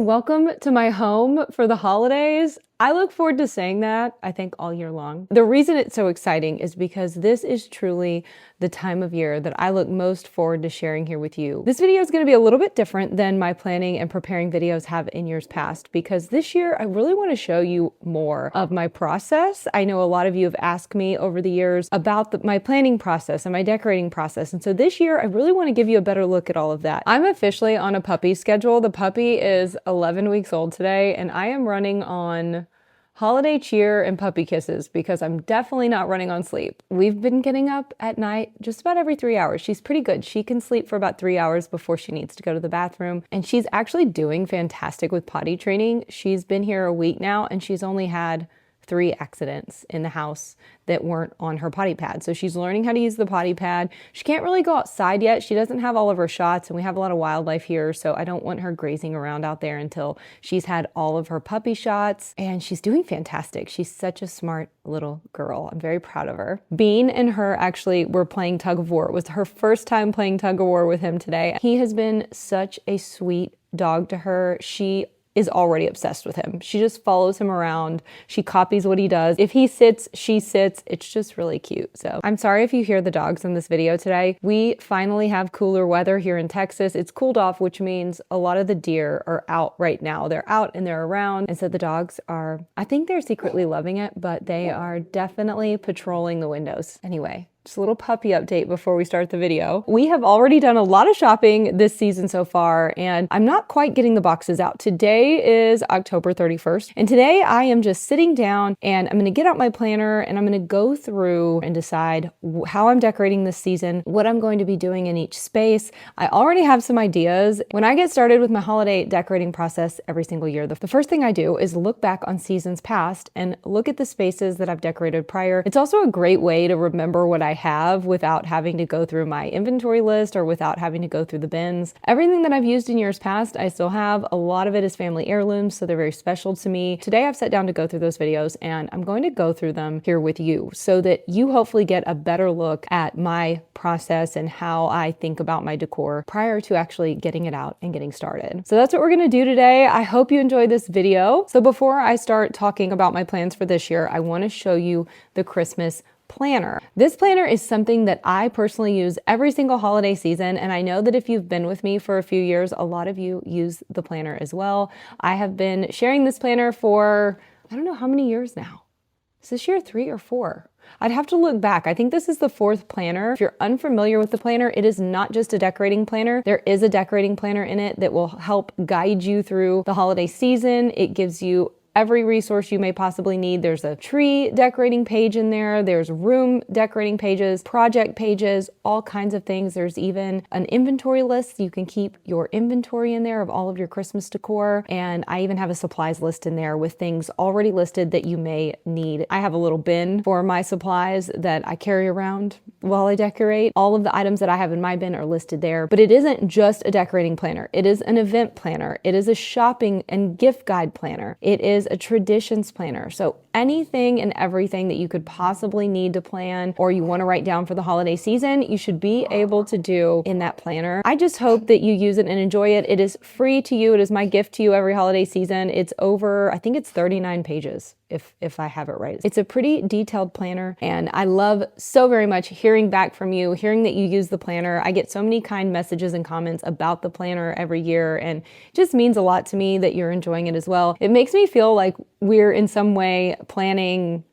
and welcome to my home for the holidays. I look forward to saying that, I think, all year long. The reason it's so exciting is because this is truly the time of year that I look most forward to sharing here with you. This video is going to be a little bit different than my planning and preparing videos have in years past, because this year I really want to show you more of my process. I know a lot of you have asked me over the years about my planning process and my decorating process, and so this year I really want to give you a better look at all of that. I'm officially on a puppy schedule. The puppy is 11 weeks old today, and I am running on holiday cheer and puppy kisses because I'm definitely not running on sleep. We've been getting up at night just about every 3 hours. She's pretty good. She can sleep for about 3 hours before she needs to go to the bathroom. And she's actually doing fantastic with potty training. She's been here a week now and she's only had 3 accidents in the house that weren't on her potty pad. So she's learning how to use the potty pad. She can't really go outside yet. She doesn't have all of her shots, and we have a lot of wildlife here, so I don't want her grazing around out there until she's had all of her puppy shots. And she's doing fantastic. She's such a smart little girl. I'm very proud of her. Bean and her actually were playing tug of war. It was her first time playing tug of war with him today. He has been such a sweet dog to her. She is already obsessed with him. She just follows him around. She copies what he does. If he sits, she sits. It's just really cute. So I'm sorry if you hear the dogs in this video today. We finally have cooler weather here in Texas. It's cooled off, which means a lot of the deer are out right now. They're out and they're around. And so the dogs are, I think they're secretly loving it, but they are definitely patrolling the windows. Anyway, just a little puppy update before we start the video. We have already done a lot of shopping this season so far, and I'm not quite getting the boxes out. Today is October 31st, and today I am just sitting down and I'm gonna get out my planner and I'm gonna go through and decide how I'm decorating this season, what I'm going to be doing in each space. I already have some ideas. When I get started with my holiday decorating process every single year, the first thing I do is look back on seasons past and look at the spaces that I've decorated prior. It's also a great way to remember what I have without having to go through my inventory list or without having to go through the bins. Everything that I've used in years past, I still have. A lot of it is family heirlooms, so they're very special to me. Today I've sat down to go through those videos, and I'm going to go through them here with you so that you hopefully get a better look at my process and how I think about my decor prior to actually getting it out and getting started. So that's what we're gonna do today. I hope you enjoyed this video. So before I start talking about my plans for this year, I wanna show you the Christmas planner. This planner is something that I personally use every single holiday season, and I know that if you've been with me for a few years, a lot of you use the planner as well. I have been sharing this planner for, I don't know how many years now. Is this year 3 or 4? I'd have to look back. I think this is the 4th planner. If you're unfamiliar with the planner, it is not just a decorating planner. There is a decorating planner in it that will help guide you through the holiday season. It gives you every resource you may possibly need. There's a tree decorating page in there. There's room decorating pages, project pages, all kinds of things. There's even an inventory list. You can keep your inventory in there of all of your Christmas decor. And I even have a supplies list in there with things already listed that you may need. I have a little bin for my supplies that I carry around while I decorate. All of the items that I have in my bin are listed there. But it isn't just a decorating planner. It is an event planner. It is a shopping and gift guide planner. It is a traditions planner. So anything and everything that you could possibly need to plan or you want to write down for the holiday season, you should be able to do in that planner. I just hope that you use it and enjoy it. It is free to you. It is my gift to you every holiday season. It's over, I think it's 39 pages. If I have it right. It's a pretty detailed planner, and I love so very much hearing back from you, hearing that you use the planner. I get so many kind messages and comments about the planner every year, and it just means a lot to me that you're enjoying it as well. It makes me feel like we're in some way planning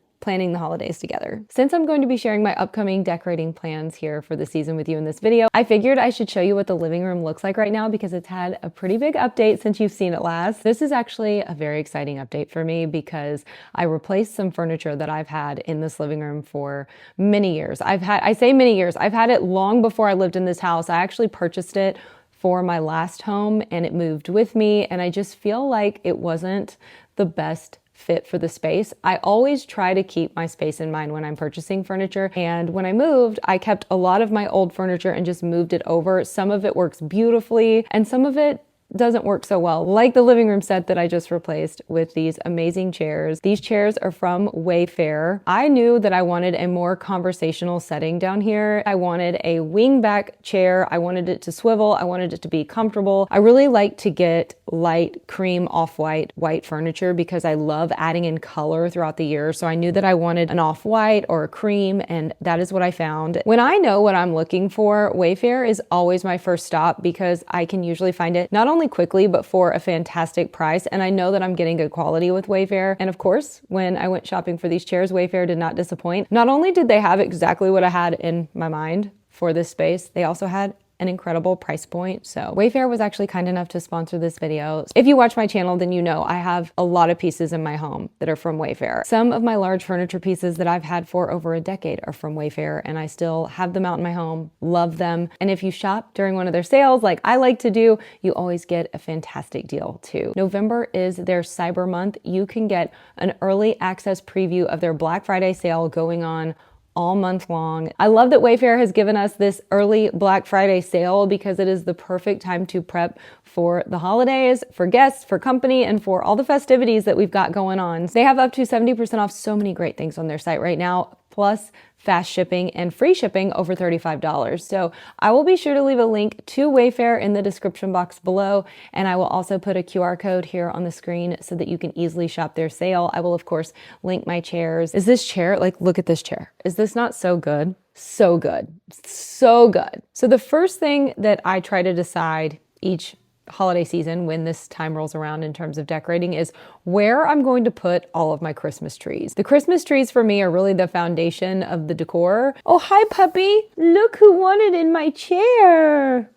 the holidays together. Since I'm going to be sharing my upcoming decorating plans here for the season with you in this video, I figured I should show you what the living room looks like right now because it's had a pretty big update since you've seen it last. This is actually a very exciting update for me because I replaced some furniture that I've had in this living room for many years. I say many years, I've had it long before I lived in this house. I actually purchased it for my last home and it moved with me, and I just feel like it wasn't the best fit for the space. I always try to keep my space in mind when I'm purchasing furniture. And when I moved, I kept a lot of my old furniture and just moved it over. Some of it works beautifully and some of it doesn't work so well, like the living room set that I just replaced with these amazing chairs. These chairs are from Wayfair. I knew that I wanted a more conversational setting down here. I wanted a wingback chair. I wanted it to swivel. I wanted it to be comfortable. I really like to get light cream off-white white furniture because I love adding in color throughout the year. So I knew that I wanted an off-white or a cream, and that is what I found. When I know what I'm looking for, Wayfair is always my first stop because I can usually find it not only quickly, but for a fantastic price. And I know that I'm getting good quality with Wayfair. And of course, when I went shopping for these chairs, Wayfair did not disappoint. Not only did they have exactly what I had in my mind for this space, they also had an incredible price point. So Wayfair was actually kind enough to sponsor this video. If you watch my channel, then you know I have a lot of pieces in my home that are from Wayfair. Some of my large furniture pieces that I've had for over a decade are from Wayfair, and I still have them out in my home, love them. And if you shop during one of their sales, like I like to do, you always get a fantastic deal too. November is their Cyber Month. You can get an early access preview of their Black Friday sale going on all month long. I love that Wayfair has given us this early Black Friday sale because it is the perfect time to prep for the holidays, for guests, for company, and for all the festivities that we've got going on. They have up to 70% off so many great things on their site right now, plus fast shipping and free shipping over $35. So I will be sure to leave a link to Wayfair in the description box below, and I will also put a QR code here on the screen so that you can easily shop their sale. I will of course link my chairs. Is this chair, like look at this chair. Is this not so good? So good, so good. So the first thing that I try to decide each holiday season when this time rolls around in terms of decorating is where I'm going to put all of my Christmas trees. The Christmas trees for me are really the foundation of the decor. Oh, hi puppy. Look who wanted in my chair.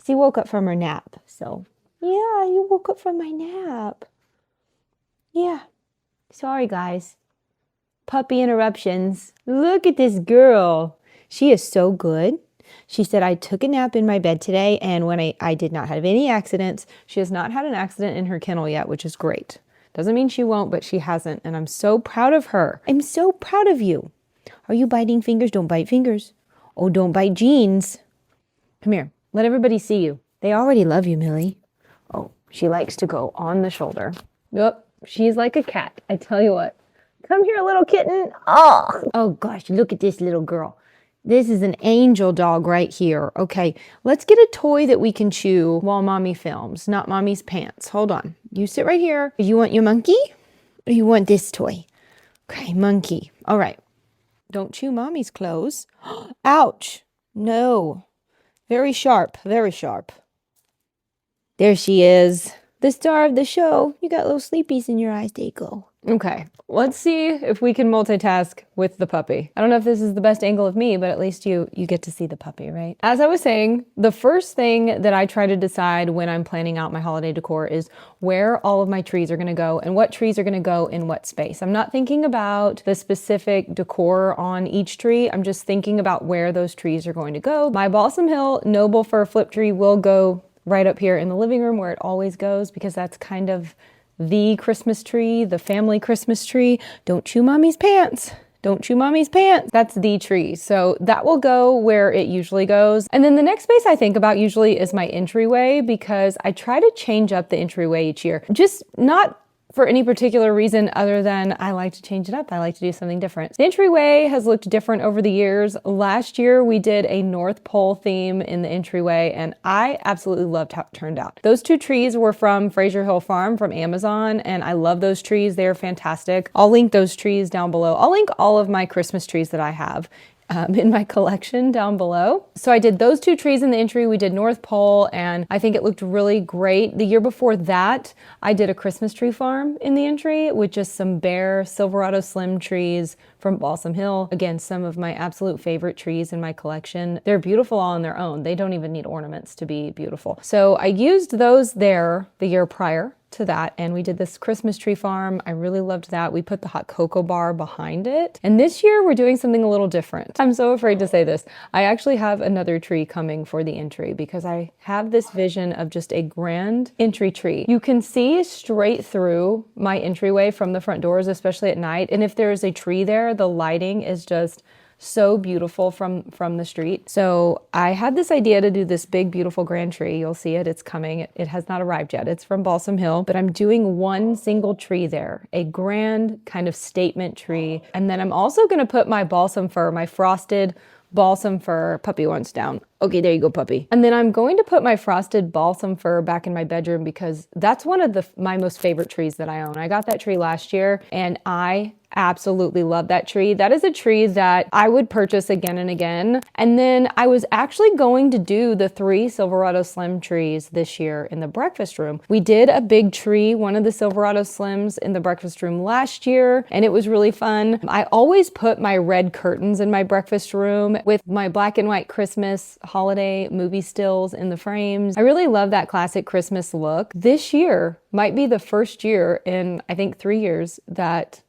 She woke up from her nap. So yeah, you woke up from my nap. Yeah. Sorry guys. Puppy interruptions. Look at this girl. She is so good. She said, I took a nap in my bed today, and when I did not have any accidents. She has not had an accident in her kennel yet, which is great. Doesn't mean she won't, but she hasn't, and I'm so proud of her. I'm so proud of you. Are you biting fingers? Don't bite fingers. Oh, don't bite jeans. Come here. Let everybody see you. They already love you, Millie. Oh, she likes to go on the shoulder. Yep, she's like a cat. I tell you what. Come here, little kitten. Oh gosh, look at this little girl. This is an angel dog right here. Okay, let's get a toy that we can chew while mommy films, not mommy's pants. Hold on. You sit right here. You want your monkey? Or you want this toy? Okay, monkey. All right. Don't chew mommy's clothes. Ouch. No. Very sharp, very sharp. There she is. The star of the show. You got little sleepies in your eyes. There you go. Okay, let's see if we can multitask with the puppy. I don't know if this is the best angle of me, but at least you get to see the puppy, right? As I was saying, the first thing that I try to decide when I'm planning out my holiday decor is where all of my trees are gonna go and what trees are gonna go in what space. I'm not thinking about the specific decor on each tree. I'm just thinking about where those trees are going to go. My Balsam Hill Noble Fir Flip tree will go right up here in the living room where it always goes because that's kind of the Christmas tree, the family Christmas tree. Don't chew mommy's pants. Don't chew mommy's pants. That's the tree. So that will go where it usually goes. And then the next space I think about usually is my entryway because I try to change up the entryway each year. Just not for any particular reason other than I like to change it up. I like to do something different. The entryway has looked different over the years. Last year we did a North Pole theme in the entryway and I absolutely loved how it turned out. Those two trees were from Fraser Hill Farm from Amazon and I love those trees. They're fantastic. I'll link those trees down below. I'll link all of my Christmas trees that I have in my collection down below. So I did those two trees in the entry. We did North Pole and I think it looked really great. The year before that, I did a Christmas tree farm in the entry with just some bare Silverado Slim trees from Balsam Hill. Again, some of my absolute favorite trees in my collection. They're beautiful all on their own. They don't even need ornaments to be beautiful. So I used those there the year prior to that and we did this Christmas tree farm. I really loved that. We put the hot cocoa bar behind it. And this year we're doing something a little different. I'm so afraid to say this. I actually have another tree coming for the entry because I have this vision of just a grand entry tree. You can see straight through my entryway from the front doors, especially at night. And if there's a tree there, the lighting is just so beautiful from the street. So I had this idea to do this big, beautiful grand tree. You'll see it, it's coming. It has not arrived yet. It's from Balsam Hill, but I'm doing one single tree there, a grand kind of statement tree. And then I'm also gonna put my balsam fir, my frosted balsam fir. Puppy wants down. Okay, there you go, puppy. And then I'm going to put my frosted balsam fir back in my bedroom because that's one of my most favorite trees that I own. I got that tree last year and I absolutely love that tree. That is a tree that I would purchase again and again. And then I was actually going to do the 3 Silverado Slim trees this year in the breakfast room. We did a big tree, one of the Silverado Slims in the breakfast room last year, and it was really fun. I always put my red curtains in my breakfast room with my black and white Christmas holiday movie stills in the frames. I really love that classic Christmas look. This year might be the first year in, I think, 3 years that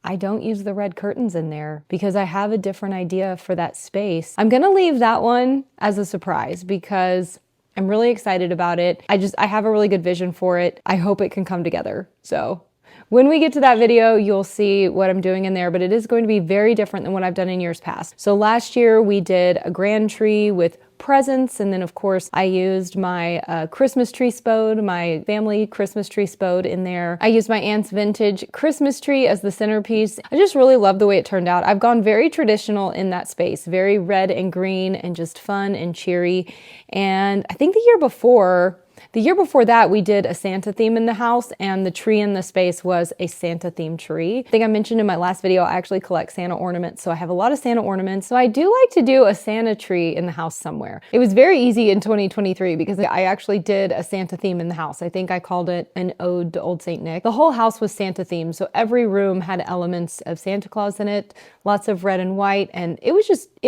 I don't use the red curtains in there because I have a different idea for that space. I'm gonna leave that one as a surprise because I'm really excited about it. I have a really good vision for it. I hope it can come together. So when we get to that video, you'll see what I'm doing in there, but it is going to be very different than what I've done in years past. So last year we did a grand tree with presents, and then of course I used my Christmas tree spode, my family Christmas tree spode in there. I used my aunt's vintage Christmas tree as the centerpiece. I just really love the way it turned out. I've gone very traditional in that space, very red and green and just fun and cheery. And I think the year before that, we did a Santa theme in the house, and the tree in the space was a Santa themed tree. I think I mentioned in my last video, I actually collect Santa ornaments, so I have a lot of Santa ornaments. So I do like to do a Santa tree in the house somewhere. It was very easy in 2023 because I actually did a Santa theme in the house. I think I called it an ode to Old St. Nick. The whole house was Santa themed, so every room had elements of Santa Claus in it, lots of red and white, and it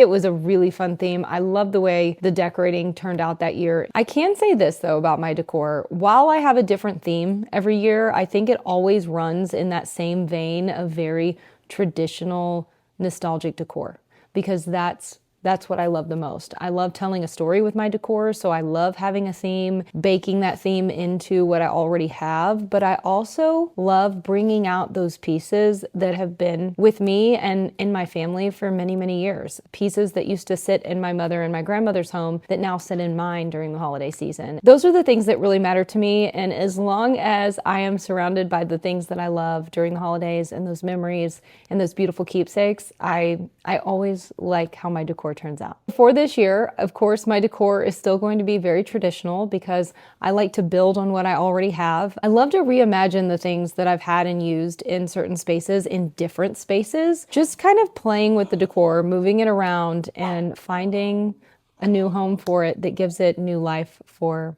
was a really fun theme. I love the way the decorating turned out that year. I can say this though about my decor. While I have a different theme every year, I think it always runs in that same vein of very traditional, nostalgic decor because that's what I love the most. I love telling a story with my decor, so I love having a theme, baking that theme into what I already have, but I also love bringing out those pieces that have been with me and in my family for many, many years. Pieces that used to sit in my mother and my grandmother's home that now sit in mine during the holiday season. Those are the things that really matter to me, and as long as I am surrounded by the things that I love during the holidays and those memories and those beautiful keepsakes, I always like how my decor turns out. For this year, of course, my decor is still going to be very traditional because I like to build on what I already have. I love to reimagine the things that I've had and used in certain spaces in different spaces, just kind of playing with the decor, moving it around and finding a new home for it that gives it new life for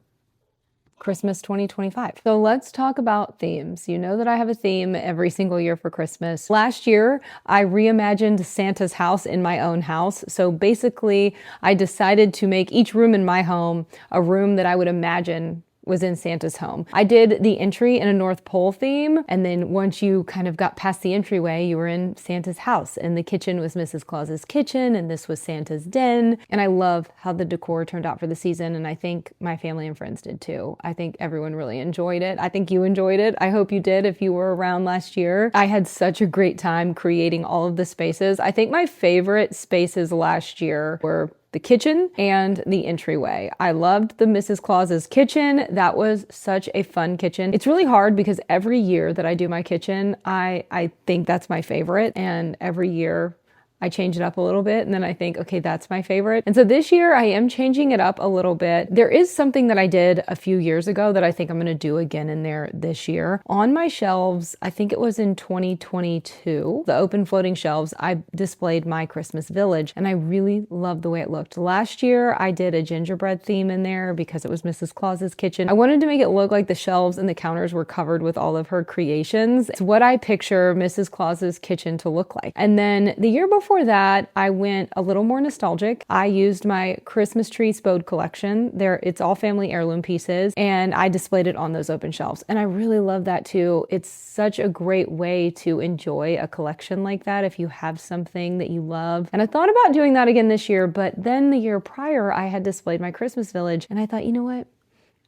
Christmas 2025. So let's talk about themes. You know that I have a theme every single year for Christmas. Last year, I reimagined Santa's house in my own house. So basically, I decided to make each room in my home a room that I would imagine was in Santa's home. I did the entry in a North Pole theme, and then once you kind of got past the entryway, you were in Santa's house, and the kitchen was Mrs. Claus's kitchen, and this was Santa's den. And I love how the decor turned out for the season, and I think my family and friends did too. I think everyone really enjoyed it. I think you enjoyed it. I hope you did if you were around last year. I had such a great time creating all of the spaces. I think my favorite spaces last year were the kitchen and the entryway. I loved the Mrs. Claus's kitchen. That was such a fun kitchen. It's really hard because every year that I do my kitchen, I think that's my favorite, and every year I change it up a little bit and then I think, okay, that's my favorite. And so this year I am changing it up a little bit. There is something that I did a few years ago that I think I'm gonna do again in there this year. On my shelves, I think it was in 2022, the open floating shelves, I displayed my Christmas village and I really loved the way it looked. Last year I did a gingerbread theme in there because it was Mrs. Claus's kitchen. I wanted to make it look like the shelves and the counters were covered with all of her creations. It's what I picture Mrs. Claus's kitchen to look like. And then the year before that, I went a little more nostalgic. I used my Christmas tree spode collection. It's all family heirloom pieces, and I displayed it on those open shelves. And I really love that too. It's such a great way to enjoy a collection like that if you have something that you love. And I thought about doing that again this year, but then the year prior, I had displayed my Christmas village, and I thought, you know what?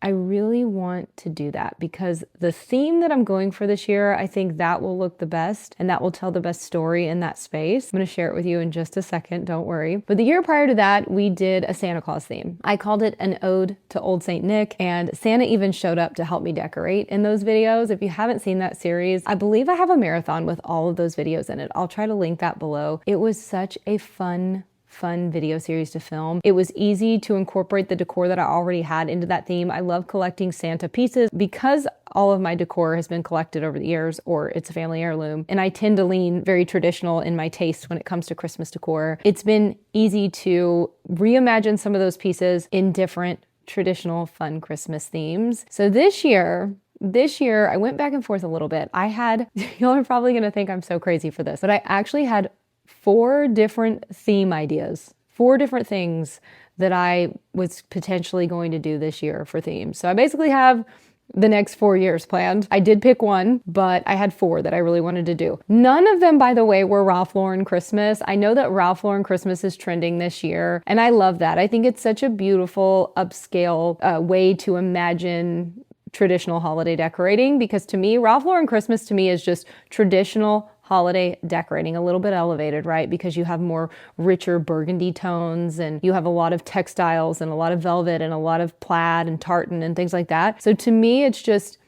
I really want to do that because the theme that I'm going for this year, I think that will look the best and that will tell the best story in that space. I'm going to share it with you in just a second, don't worry. But the year prior to that, we did a Santa Claus theme. I called it an ode to Old Saint Nick, and Santa even showed up to help me decorate in those videos. If you haven't seen that series, I believe I have a marathon with all of those videos in it. I'll try to link that below. It was such a fun video series to film. It was easy to incorporate the decor that I already had into that theme. I love collecting Santa pieces because all of my decor has been collected over the years, or it's a family heirloom, and I tend to lean very traditional in my taste when it comes to Christmas decor. It's been easy to reimagine some of those pieces in different traditional fun Christmas themes. So this year, I went back and forth a little bit. Y'all are probably gonna think I'm so crazy for this, but I actually had 4 different theme ideas, 4 different things that I was potentially going to do this year for themes. So I basically have the next 4 years planned. I did pick one, but I had 4 that I really wanted to do. None of them, by the way, were Ralph Lauren Christmas. I know that Ralph Lauren Christmas is trending this year, and I love that. I think it's such a beautiful upscale way to imagine traditional holiday decorating, because to me, Ralph Lauren Christmas to me is just traditional holiday decorating, a little bit elevated, right? Because you have more richer burgundy tones and you have a lot of textiles and a lot of velvet and a lot of plaid and tartan and things like that. So to me, it's just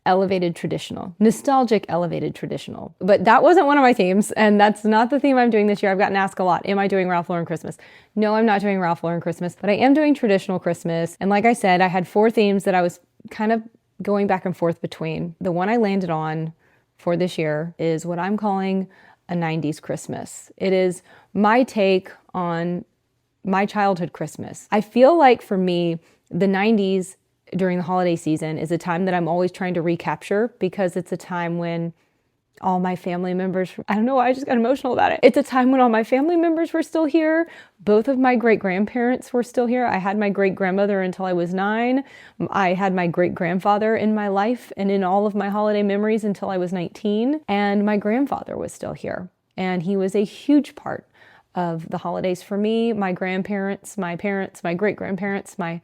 elevated traditional, nostalgic elevated traditional. But that wasn't one of my themes, and that's not the theme I'm doing this year. I've gotten asked a lot, am I doing Ralph Lauren Christmas? No, I'm not doing Ralph Lauren Christmas, but I am doing traditional Christmas. And like I said, I had 4 themes that I was kind of going back and forth between. The one I landed on for this year is what I'm calling a 90s Christmas. It is my take on my childhood Christmas. I feel like for me, the 90s during the holiday season is a time that I'm always trying to recapture, because it's a time when all my family members, I don't know why I just got emotional about it. It's a time when all my family members were still here. Both of my great-grandparents were still here. I had my great-grandmother until I was 9. I had my great-grandfather in my life and in all of my holiday memories until I was 19. And my grandfather was still here. And he was a huge part of the holidays for me. My grandparents, my parents, my great-grandparents, my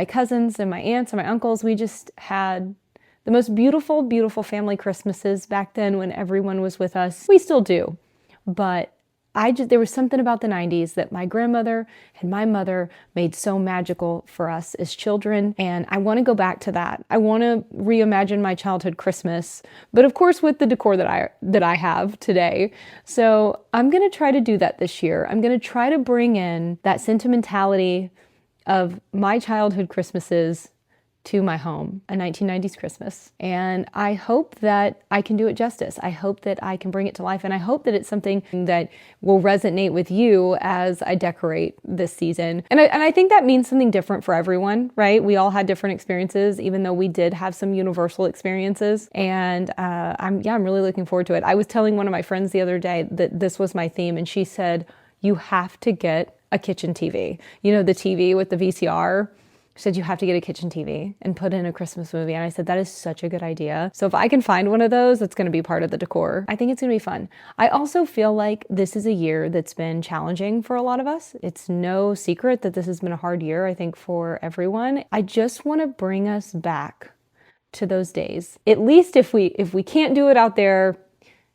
cousins and my aunts and my uncles, we just had the most beautiful, beautiful family Christmases back then when everyone was with us. We still do, but there was something about the 90s that my grandmother and my mother made so magical for us as children, and I want to go back to that. I want to reimagine my childhood Christmas, but of course with the decor that I have today. So I'm going to try to do that this year. I'm going to try to bring in that sentimentality of my childhood Christmases to my home, a 1990s Christmas. And I hope that I can do it justice. I hope that I can bring it to life. And I hope that it's something that will resonate with you as I decorate this season. And I think that means something different for everyone, right? We all had different experiences, even though we did have some universal experiences. And I'm really looking forward to it. I was telling one of my friends the other day that this was my theme, and she said, you have to get a kitchen TV. You know, the TV with the VCR? She said, you have to get a kitchen TV and put in a Christmas movie. And I said, that is such a good idea. So if I can find one of those, that's going to be part of the decor. I think it's going to be fun. I also feel like this is a year that's been challenging for a lot of us. It's no secret that this has been a hard year, I think, for everyone. I just want to bring us back to those days. At least if we can't do it out there,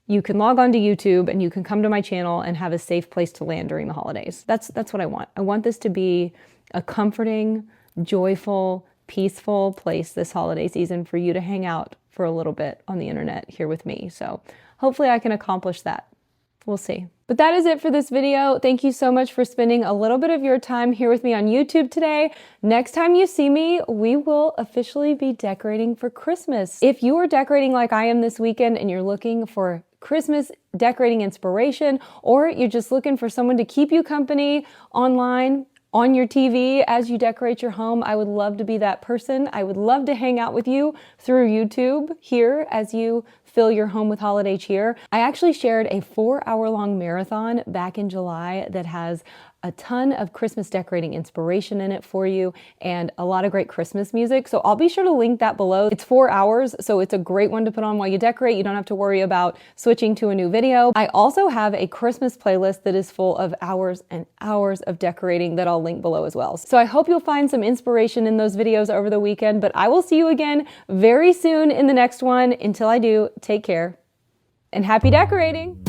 you can log on to YouTube and you can come to my channel and have a safe place to land during the holidays. That's what I want. I want this to be a comforting, joyful, peaceful place this holiday season for you to hang out for a little bit on the internet here with me. So hopefully I can accomplish that. We'll see. But that is it for this video. Thank you so much for spending a little bit of your time here with me on YouTube today. Next time you see me, we will officially be decorating for Christmas. If you are decorating like I am this weekend and you're looking for Christmas decorating inspiration, or you're just looking for someone to keep you company online, on your TV as you decorate your home, I would love to be that person. I would love to hang out with you through YouTube here as you fill your home with holiday cheer. I actually shared a 4-hour-long marathon back in July that has a ton of Christmas decorating inspiration in it for you and a lot of great Christmas music. So I'll be sure to link that below. It's 4 hours, so it's a great one to put on while you decorate. You don't have to worry about switching to a new video. I also have a Christmas playlist that is full of hours and hours of decorating that I'll link below as well. So I hope you'll find some inspiration in those videos over the weekend, but I will see you again very soon in the next one. Until I do, take care and happy decorating!